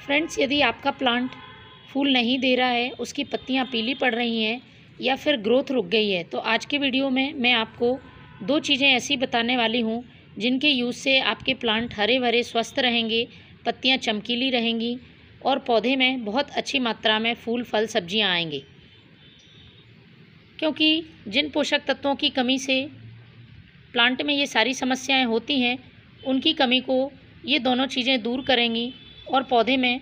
Friends, यदि आपका plant फूल नहीं दे रहा है, उसकी पत्तियां पीली पड़ रही हैं या फिर ग्रोथ रुक गई है, तो आज के वीडियो में मैं आपको 2 चीज़ें ऐसी बताने वाली हूं जिनके यूज़ से आपके प्लांट हरे भरे स्वस्थ रहेंगे, पत्तियां चमकीली रहेंगी और पौधे में बहुत अच्छी मात्रा में फूल फल सब्जियां आएंगे। क्योंकि जिन पोषक तत्वों की कमी से प्लांट में ये सारी समस्याएं होती हैं, उनकी कमी को ये दोनों चीज़ें दूर करेंगी और पौधे में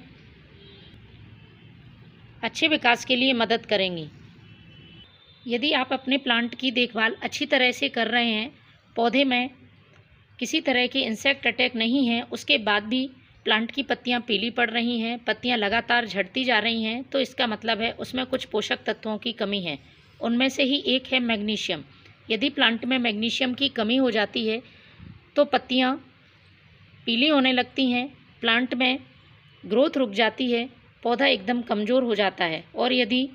अच्छे विकास के लिए मदद करेंगी। यदि आप अपने प्लांट की देखभाल अच्छी तरह से कर रहे हैं, पौधे में किसी तरह के इंसेक्ट अटैक नहीं है, उसके बाद भी प्लांट की पत्तियां पीली पड़ रही हैं, पत्तियां लगातार झड़ती जा रही हैं, तो इसका मतलब है उसमें कुछ पोषक तत्वों की कमी है। उनमें से ही एक है मैग्नीशियम। यदि प्लांट में मैग्नीशियम की कमी हो जाती है तो पत्तियां पीली होने लगती हैं, प्लांट में ग्रोथ रुक जाती है, पौधा एकदम कमज़ोर हो जाता है। और यदि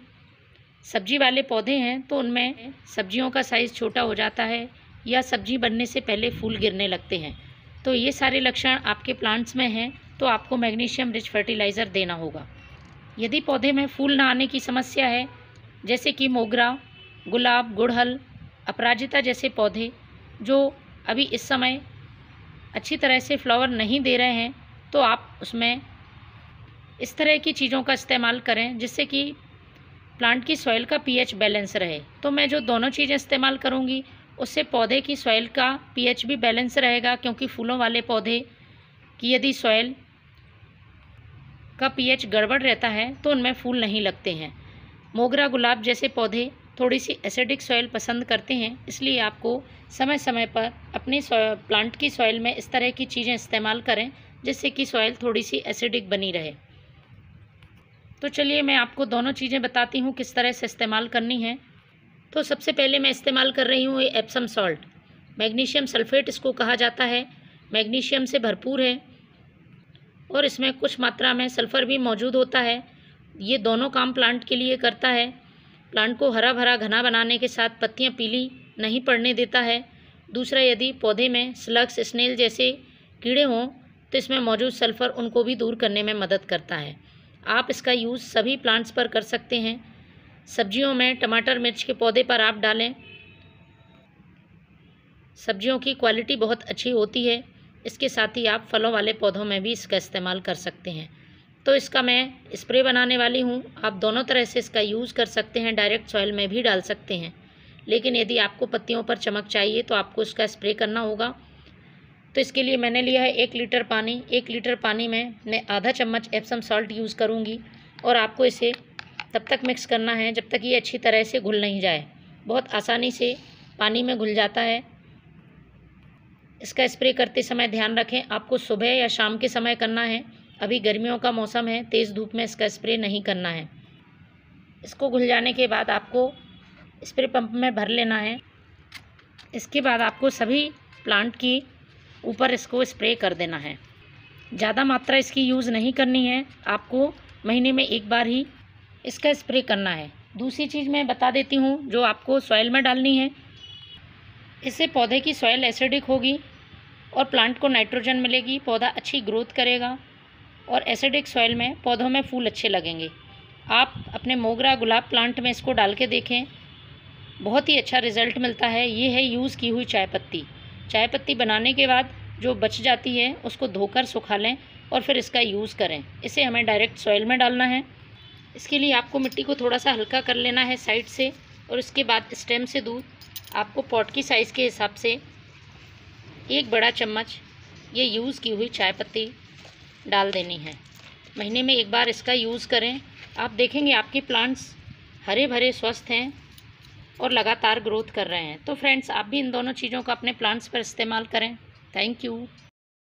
सब्जी वाले पौधे हैं तो उनमें सब्जियों का साइज़ छोटा हो जाता है या सब्जी बनने से पहले फूल गिरने लगते हैं। तो ये सारे लक्षण आपके प्लांट्स में हैं तो आपको मैग्नीशियम रिच फर्टिलाइज़र देना होगा। यदि पौधे में फूल ना आने की समस्या है, जैसे कि मोगरा, गुलाब, गुड़हल, अपराजिता जैसे पौधे जो अभी इस समय अच्छी तरह से फ्लावर नहीं दे रहे हैं, तो आप उसमें इस तरह की चीज़ों का इस्तेमाल करें जिससे कि प्लांट की सॉइल का पीएच बैलेंस रहे। तो मैं जो दोनों चीज़ें इस्तेमाल करूंगी उससे पौधे की सॉइल का पीएच भी बैलेंस रहेगा, क्योंकि फूलों वाले पौधे की यदि सॉइल का पीएच गड़बड़ रहता है तो उनमें फूल नहीं लगते हैं। मोगरा, गुलाब जैसे पौधे थोड़ी सी एसिडिक सॉइल पसंद करते हैं, इसलिए आपको समय समय पर अपनी प्लांट की सॉइल में इस तरह की चीज़ें इस्तेमाल करें जिससे कि सॉइल थोड़ी सी एसिडिक बनी रहे। तो चलिए मैं आपको दोनों चीज़ें बताती हूँ किस तरह से इस्तेमाल करनी है। तो सबसे पहले मैं इस्तेमाल कर रही हूँ ये एप्सम सॉल्ट। मैग्नीशियम सल्फेट इसको कहा जाता है। मैग्नीशियम से भरपूर है और इसमें कुछ मात्रा में सल्फ़र भी मौजूद होता है। ये दोनों काम प्लांट के लिए करता है। प्लांट को हरा भरा घना बनाने के साथ पत्तियां पीली नहीं पड़ने देता है। दूसरा, यदि पौधे में स्लग्स, स्नेल जैसे कीड़े हों तो इसमें मौजूद सल्फ़र उनको भी दूर करने में मदद करता है। आप इसका यूज़ सभी प्लांट्स पर कर सकते हैं। सब्जियों में टमाटर, मिर्च के पौधे पर आप डालें, सब्जियों की क्वालिटी बहुत अच्छी होती है। इसके साथ ही आप फलों वाले पौधों में भी इसका इस्तेमाल कर सकते हैं। तो इसका मैं स्प्रे बनाने वाली हूँ। आप दोनों तरह से इसका यूज़ कर सकते हैं, डायरेक्ट सॉइल में भी डाल सकते हैं, लेकिन यदि आपको पत्तियों पर चमक चाहिए तो आपको इसका स्प्रे करना होगा। तो इसके लिए मैंने लिया है 1 लीटर पानी। 1 लीटर पानी में मैं आधा चम्मच एप्सम सॉल्ट यूज़ करूँगी और आपको इसे तब तक मिक्स करना है जब तक ये अच्छी तरह से घुल नहीं जाए। बहुत आसानी से पानी में घुल जाता है। इसका स्प्रे करते समय ध्यान रखें, आपको सुबह या शाम के समय करना है। अभी गर्मियों का मौसम है, तेज़ धूप में इसका स्प्रे नहीं करना है। इसको घुल जाने के बाद आपको स्प्रे पंप में भर लेना है। इसके बाद आपको सभी प्लांट की ऊपर इसको स्प्रे कर देना है। ज़्यादा मात्रा इसकी यूज़ नहीं करनी है, आपको महीने में 1 बार ही इसका स्प्रे करना है। दूसरी चीज़ मैं बता देती हूँ जो आपको सॉइल में डालनी है। इससे पौधे की सॉइल एसिडिक होगी और प्लांट को नाइट्रोजन मिलेगी, पौधा अच्छी ग्रोथ करेगा और एसिडिक सॉइल में पौधों में फूल अच्छे लगेंगे। आप अपने मोगरा, गुलाब प्लांट में इसको डाल के देखें, बहुत ही अच्छा रिज़ल्ट मिलता है। ये है यूज़ की हुई चाय पत्ती। चाय पत्ती बनाने के बाद जो बच जाती है उसको धोकर सुखा लें और फिर इसका यूज़ करें। इसे हमें डायरेक्ट सॉइल में डालना है। इसके लिए आपको मिट्टी को थोड़ा सा हल्का कर लेना है साइड से और उसके बाद स्टेम से दूर आपको पॉट की साइज़ के हिसाब से 1 बड़ा चम्मच ये यूज़ की हुई चाय पत्ती डाल देनी है। महीने में 1 बार इसका यूज़ करें। आप देखेंगे आपके प्लांट्स हरे भरे स्वस्थ हैं और लगातार ग्रोथ कर रहे हैं। तो फ्रेंड्स, आप भी इन दोनों चीज़ों का अपने प्लांट्स पर इस्तेमाल करें। Thank you.